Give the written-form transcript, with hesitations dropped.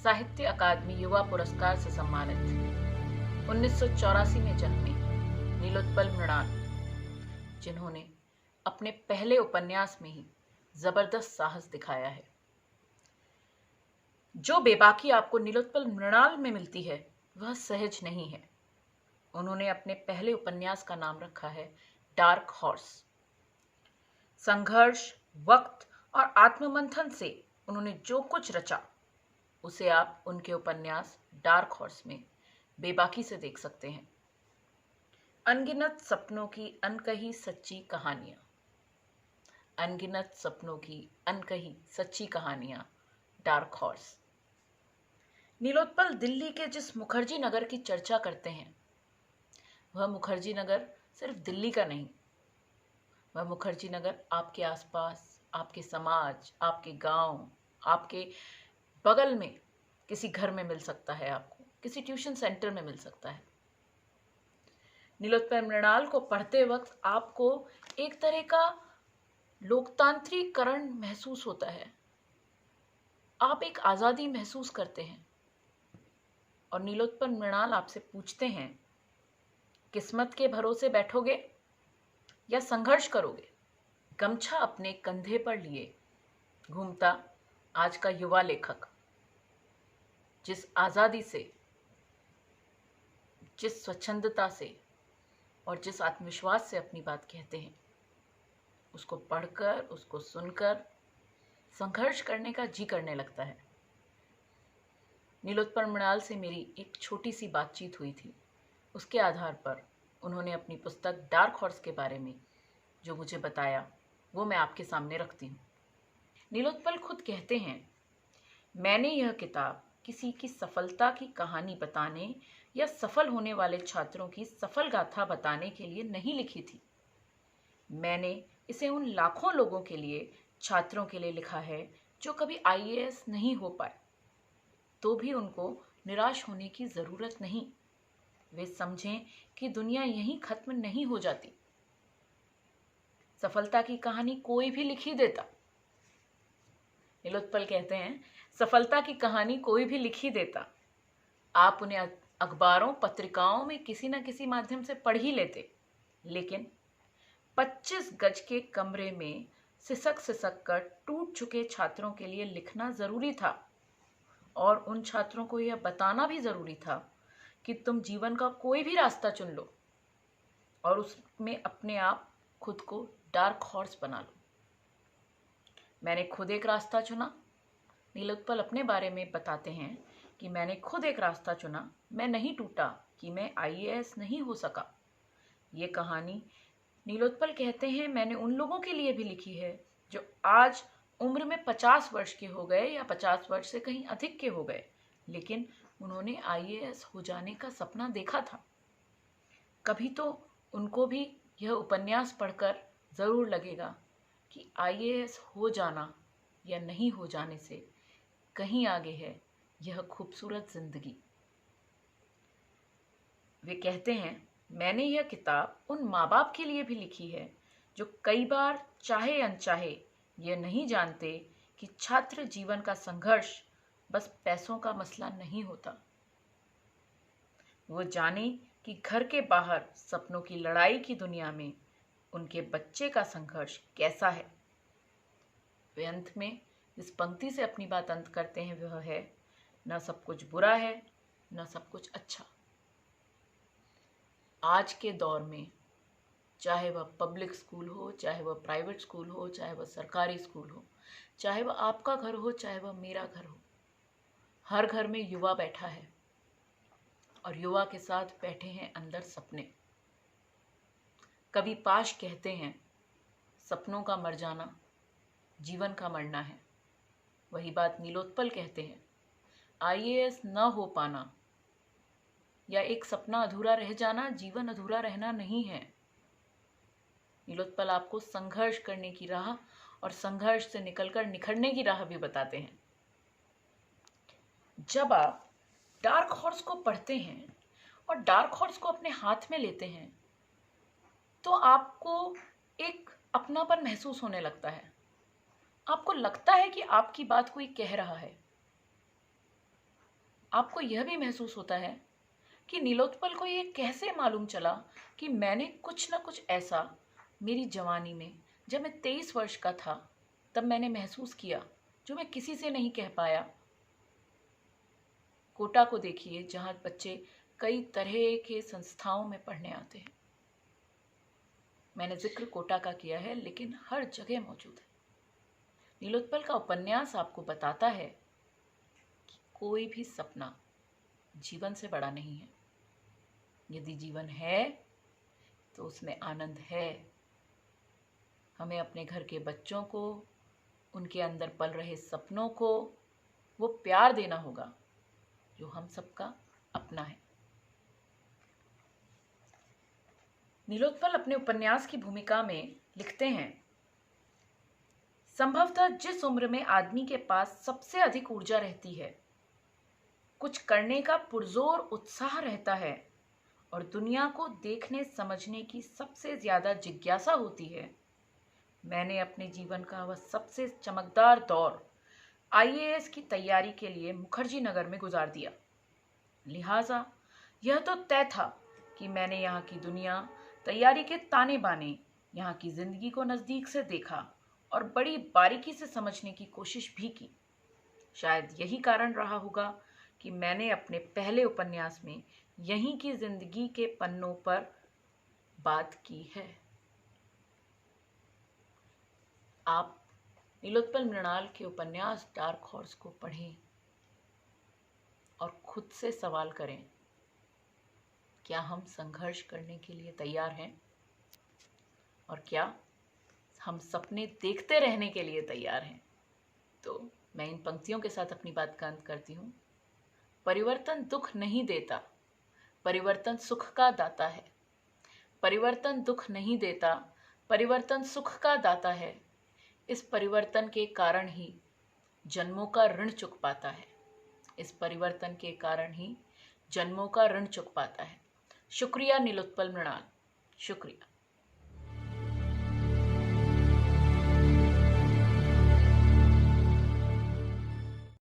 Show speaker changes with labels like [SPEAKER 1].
[SPEAKER 1] साहित्य अकादमी युवा पुरस्कार से सम्मानित 1984 में जन्मे नीलोत्पल मृणाल, जिन्होंने अपने पहले उपन्यास में ही जबरदस्त साहस दिखाया है। जो बेबाकी आपको नीलोत्पल मृणाल में मिलती है वह सहज नहीं है। उन्होंने अपने पहले उपन्यास का नाम रखा है डार्क हॉर्स। संघर्ष, वक्त और आत्ममंथन से उन्होंने जो कुछ रचा उसे आप उनके उपन्यास डार्क हॉर्स में बेबाकी से देख सकते हैं। अनगिनत सपनों की अनकही सच्ची कहानियां, अनगिनत सपनों की अनकही सच्ची कहानियां, डार्क हॉर्स। नीलोत्पल दिल्ली के जिस मुखर्जी नगर की चर्चा करते हैं वह मुखर्जी नगर सिर्फ दिल्ली का नहीं, वह मुखर्जी नगर आपके आसपास, आपके समाज, आपके गांव, आपके बगल में किसी घर में मिल सकता है, आपको किसी ट्यूशन सेंटर में मिल सकता है। नीलोत्पल मृणाल को पढ़ते वक्त आपको एक तरह का लोकतांत्रिकरण महसूस होता है। आप एक आज़ादी महसूस करते हैं और नीलोत्पल मृणाल आपसे पूछते हैं, किस्मत के भरोसे बैठोगे या संघर्ष करोगे? गमछा अपने कंधे पर लिए घूमता आज का युवा लेखक जिस आज़ादी से, जिस स्वच्छंदता से और जिस आत्मविश्वास से अपनी बात कहते हैं, उसको पढ़कर, उसको सुनकर संघर्ष करने का जी करने लगता है। नीलोत्पल मृणाल से मेरी एक छोटी सी बातचीत हुई थी। उसके आधार पर उन्होंने अपनी पुस्तक डार्क हॉर्स के बारे में जो मुझे बताया वो मैं आपके सामने रखती हूँ। नीलोत्पल खुद कहते हैं, मैंने यह किताब किसी की सफलता की कहानी बताने या सफल होने वाले छात्रों की सफल गाथा बताने के लिए नहीं लिखी थी। मैंने इसे उन लाखों लोगों के लिए, छात्रों के लिए लिखा है जो कभी आईएएस नहीं हो पाए, तो भी उनको निराश होने की ज़रूरत नहीं। वे समझें कि दुनिया यहीं खत्म नहीं हो जाती। सफलता की कहानी कोई भी लिख ही देता। नीलोत्पल कहते हैं, सफलता की कहानी कोई भी लिख ही देता। आप उन्हें अखबारों, पत्रिकाओं में किसी न किसी माध्यम से पढ़ ही लेते, लेकिन 25 गज के कमरे में सिसक सिसक कर टूट चुके छात्रों के लिए लिखना जरूरी था और उन छात्रों को यह बताना भी जरूरी था कि तुम जीवन का कोई भी रास्ता चुन लो और उसमें अपने आप खुद को डार्क हॉर्स बना लो। मैंने खुद एक रास्ता चुना। नीलोत्पल अपने बारे में बताते हैं कि मैंने खुद एक रास्ता चुना, मैं नहीं टूटा कि मैं आईएएस नहीं हो सका। ये कहानी नीलोत्पल कहते हैं मैंने उन लोगों के लिए भी लिखी है जो आज उम्र में 50 वर्ष के हो गए या 50 वर्ष से कहीं अधिक के हो गए, लेकिन उन्होंने आईएएस हो जाने का सपना देखा था। कभी तो उनको भी यह उपन्यास पढ़कर ज़रूर लगेगा कि आईएएस हो जाना या नहीं हो जाने से कहीं आगे है यह खूबसूरत जिंदगी। वे कहते हैं, मैंने यह किताब उन माँ बाप के लिए भी लिखी है जो कई बार चाहे अनचाहे यह नहीं जानते कि छात्र जीवन का संघर्ष बस पैसों का मसला नहीं होता। वो जाने कि घर के बाहर सपनों की लड़ाई की दुनिया में उनके बच्चे का संघर्ष कैसा है। वे अंत में इस पंक्ति से अपनी बात अंत करते हैं, वह है, न सब कुछ बुरा है न सब कुछ अच्छा। आज के दौर में चाहे वह पब्लिक स्कूल हो, चाहे वह प्राइवेट स्कूल हो, चाहे वह सरकारी स्कूल हो, चाहे वह आपका घर हो, चाहे वह मेरा घर हो, हर घर में युवा बैठा है और युवा के साथ बैठे हैं अंदर सपने। कभी पाश कहते हैं, सपनों का मर जाना जीवन का मरना है। वही बात नीलोत्पल कहते हैं, आईएएस न हो पाना या एक सपना अधूरा रह जाना जीवन अधूरा रहना नहीं है। नीलोत्पल आपको संघर्ष करने की राह और संघर्ष से निकलकर निखरने की राह भी बताते हैं। जब आप डार्क हॉर्स को पढ़ते हैं और डार्क हॉर्स को अपने हाथ में लेते हैं तो आपको एक अपनापन महसूस होने लगता है। आपको लगता है कि आपकी बात कोई कह रहा है। आपको यह भी महसूस होता है कि नीलोत्पल को ये कैसे मालूम चला कि मैंने कुछ न कुछ ऐसा मेरी जवानी में, जब मैं 23 वर्ष का था, तब मैंने महसूस किया जो मैं किसी से नहीं कह पाया। कोटा को देखिए, जहाँ बच्चे कई तरह के संस्थाओं में पढ़ने आते हैं। मैंने जिक्र कोटा का किया है, लेकिन हर जगह मौजूद है। नीलोत्पल का उपन्यास आपको बताता है कि कोई भी सपना जीवन से बड़ा नहीं है। यदि जीवन है तो उसमें आनंद है। हमें अपने घर के बच्चों को, उनके अंदर पल रहे सपनों को वो प्यार देना होगा जो हम सबका अपना है। नीलोत्पल अपने उपन्यास की भूमिका में लिखते हैं, संभवतः जिस उम्र में आदमी के पास सबसे अधिक ऊर्जा रहती है, कुछ करने का पुरजोर उत्साह रहता है और दुनिया को देखने समझने की सबसे ज्यादा जिज्ञासा होती है, मैंने अपने जीवन का वह सबसे चमकदार दौर आईएएस की तैयारी के लिए मुखर्जी नगर में गुजार दिया। लिहाजा यह तो तय था कि मैंने यहाँ की दुनिया, तैयारी के ताने बाने, यहाँ की जिंदगी को नजदीक से देखा और बड़ी बारीकी से समझने की कोशिश भी की। शायद यही कारण रहा होगा कि मैंने अपने पहले उपन्यास में यहीं की जिंदगी के पन्नों पर बात की है। आप नीलोत्पल मृणाल के उपन्यास डार्क हॉर्स को पढ़ें और खुद से सवाल करें, क्या हम संघर्ष करने के लिए तैयार हैं? और क्या हम सपने देखते रहने के लिए तैयार हैं? तो मैं इन पंक्तियों के साथ अपनी बात का अंत करती हूँ। परिवर्तन दुख नहीं देता, परिवर्तन सुख का दाता है। परिवर्तन दुख नहीं देता, परिवर्तन सुख का दाता है। इस परिवर्तन के कारण ही जन्मों का ऋण चुक पाता है। इस परिवर्तन के कारण ही जन्मों का ऋण चुक पाता है। शुक्रिया नीलोत्पल मृणाल, शुक्रिया।